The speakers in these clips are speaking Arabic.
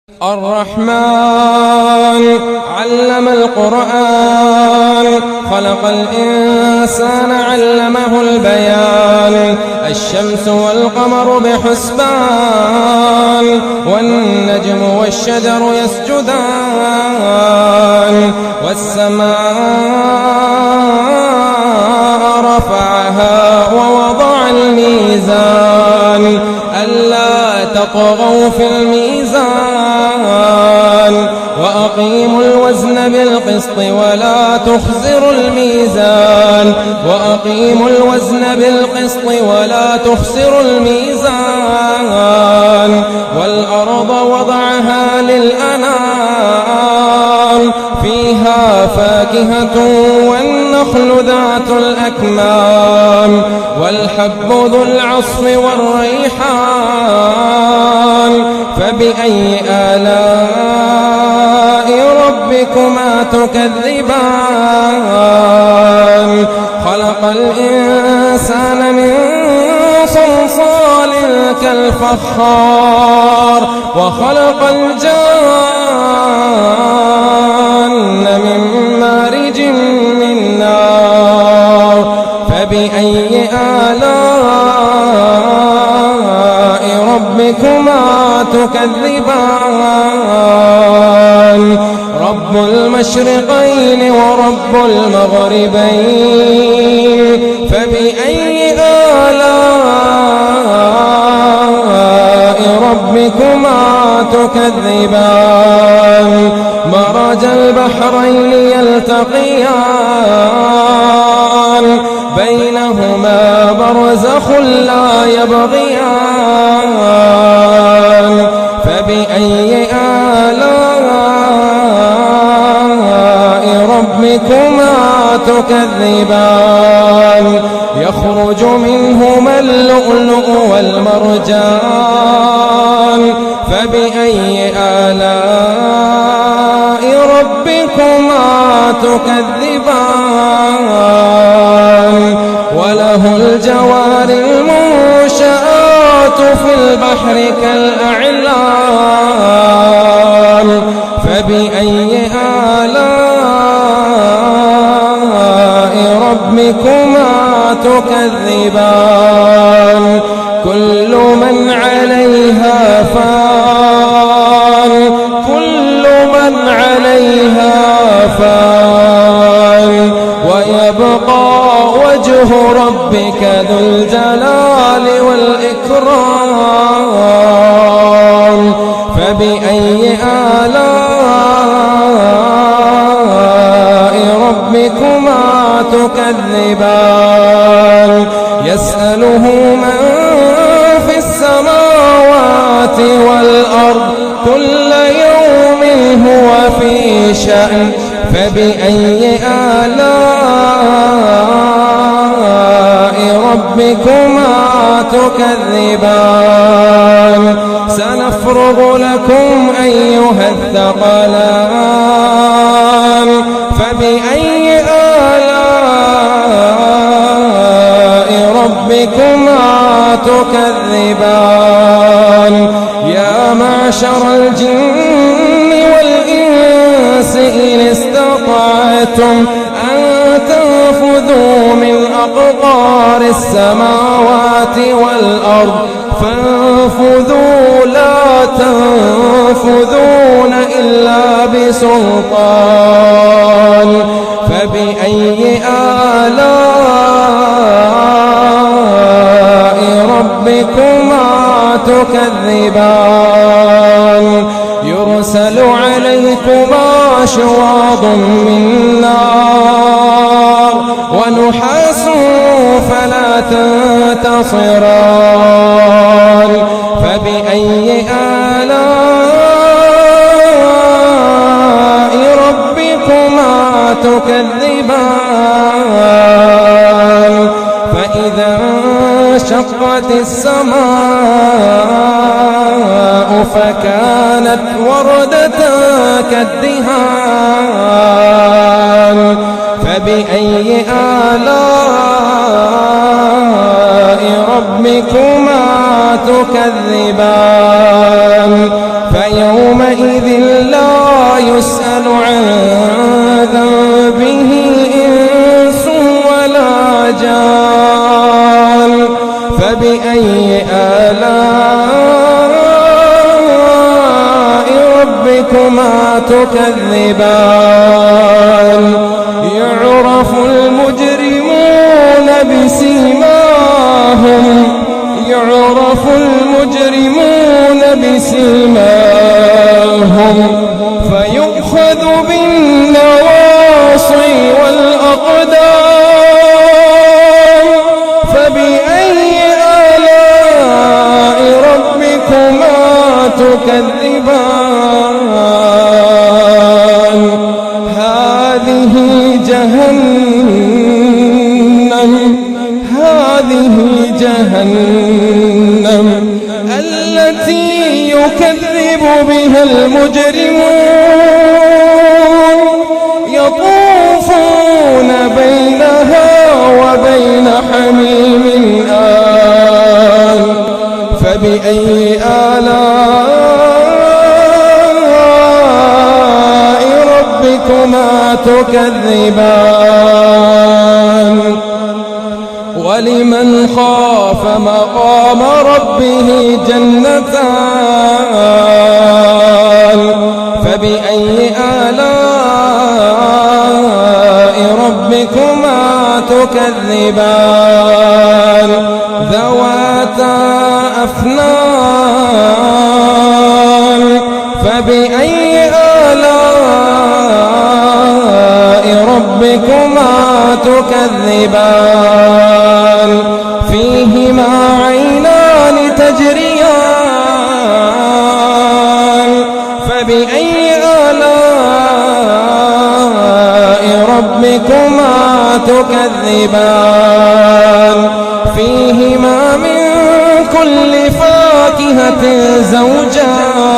الرحمن علم القرآن خلق الإنسان علمه البيان الشمس والقمر بحسبان والنجم والشجر يسجدان والسماء رفعها ووضع الميزان ألا تطغوا في الميزان وأقيموا الوزن بالقسط ولا تخسروا الميزان وأقيموا الوزن بالقسط ولا تخسروا الميزان والأرض وضعها للأنام فيها فاكهة والنخل ذات الأكمام والحب ذو العصف والريحان فبأي آلاء ربكما تكذبان خلق الإنسان من صلصال كالفخار وخلق الجان من مارج من نار فبأي آلاء ربكما تكذبان رب المشرقين ورب المغربين فبأي آلاء ربكما تكذبان مرج البحرين يلتقيان بينهما برزخ لا يبغيان فبأي آلاء ربكما تكذبان يخرج منهما اللؤلؤ والمرجان فبأي آلاء ربكما تكذبان وله الجوار المنشآت في البحر كالأعلام فبأي آلاء ربكما تكذبان كل من عليها فان كل من عليها فان ويبقى وجه ربك ذو الجلال والإكرام فبأي آلاء ربكما تكذبان يسأله من في السماوات والأرض كل يوم هو في شأن فبأي آلاء ربكما تكذبان سنفرغ لكم أيها الثقلان فبأي آلاء ربكما تكذبان يا معشر الجن والإنس إن استطعتم أن تنفذوا من أقطار السماوات والأرض فانفذوا لا تنفذون إلا بسلطان فبأي آلاء ربكما تكذبان يرسل عليكما شواظ من نار ونحاس فلا تنتصران فبأي آلاء ربكما تكذبان فإذا انشقت السماء فكانت وردة كالدهان فبأي آلاء ربكما تكذبان فيوم يومئذ لا يسأل عن ذنبه إنس ولا جان فبأي آلاء ربكما تكذبان يعرف المجرمون بسيماهم فيؤخذ بالنواصي والأقدام فبأي آلاء ربكما تكذبان هذه جهنم التي يكذب بها المجرمون يطوفون بينها وبين حميم آن فبأي آلاء ربكما تكذبان ولمن خاف مقام ربه جنتان فبأي آلاء ربكما تكذبان ذواتا أفنان فبأي آلاء ربكما تكذبان فيهما عينان تجريان فبأي آلاء ربكما تكذبان فيهما من كل فاكهة زوجان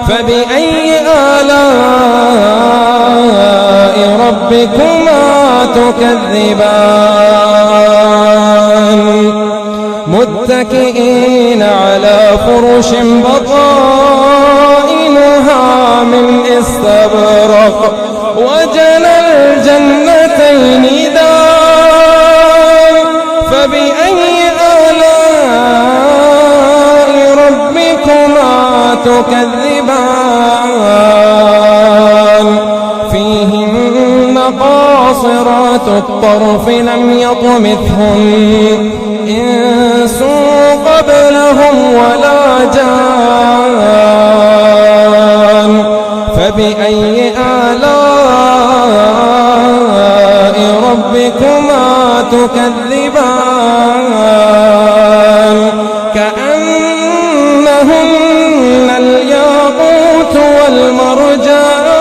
فبأي آلاء ربكما تكذبان متكئين على فرش بطائنها من استبرق وجنى الجنتين دان فبأي آلاء ربكما تكذبان فيهن قاصرات الطرف لم يطمثهن إنس قبلهم ولا جان فبأي آلاء ربكما تكذبان كأنهن الياقوت والمرجان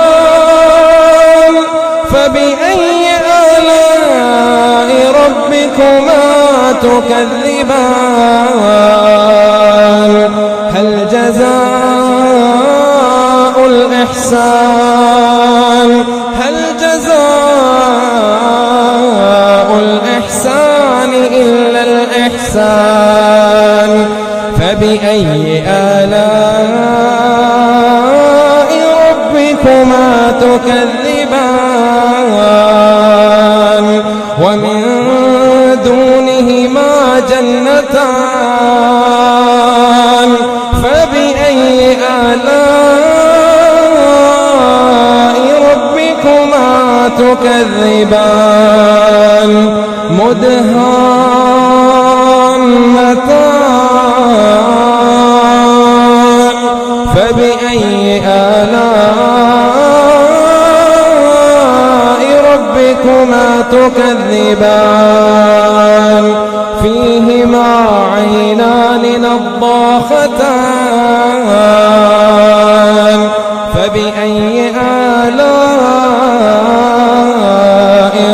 فبأي آلاء ربكما تكذبان هل جزاء الإحسان إلا الإحسان فبأي آلاء ربكما تكذبان ومن دونهما جنتان فبأي آلاء ربكما تكذبان مدهامتان فبأي آلاء ربكما تكذبان فيهما عينان نضاختان فبأي آلاء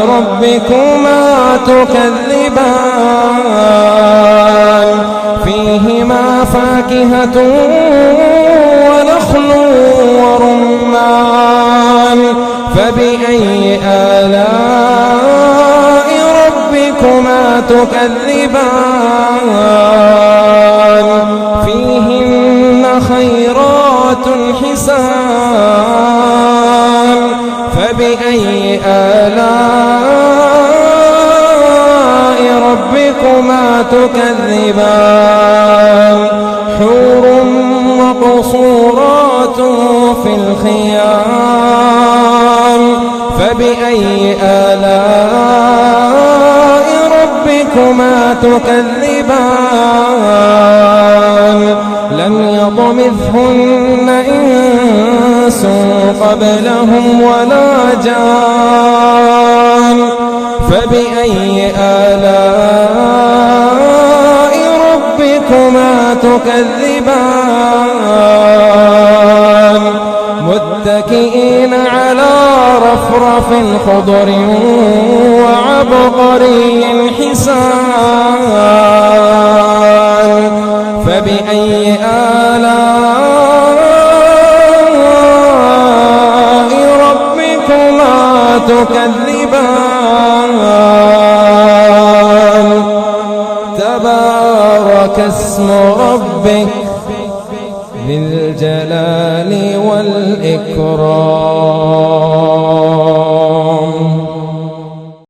ربكما تكذبان فيهما فاكهة ونخل ورمان فبأي آلاء ربكما تكذبان فيهن خيرات حسان فبأي آلاء ربكما تكذبان حور مقصورات في الخيام فبأي آلاء ربكما تكذبان لم يطمثهن إنس قبلهم ولا جان فبأي آلاء ربكما تكذبان متكئين على رفرف خضر وعبقري حسان فبأي آلاء ربكما تكذبان تبارك اسم ربك ذي الجلال والإكرام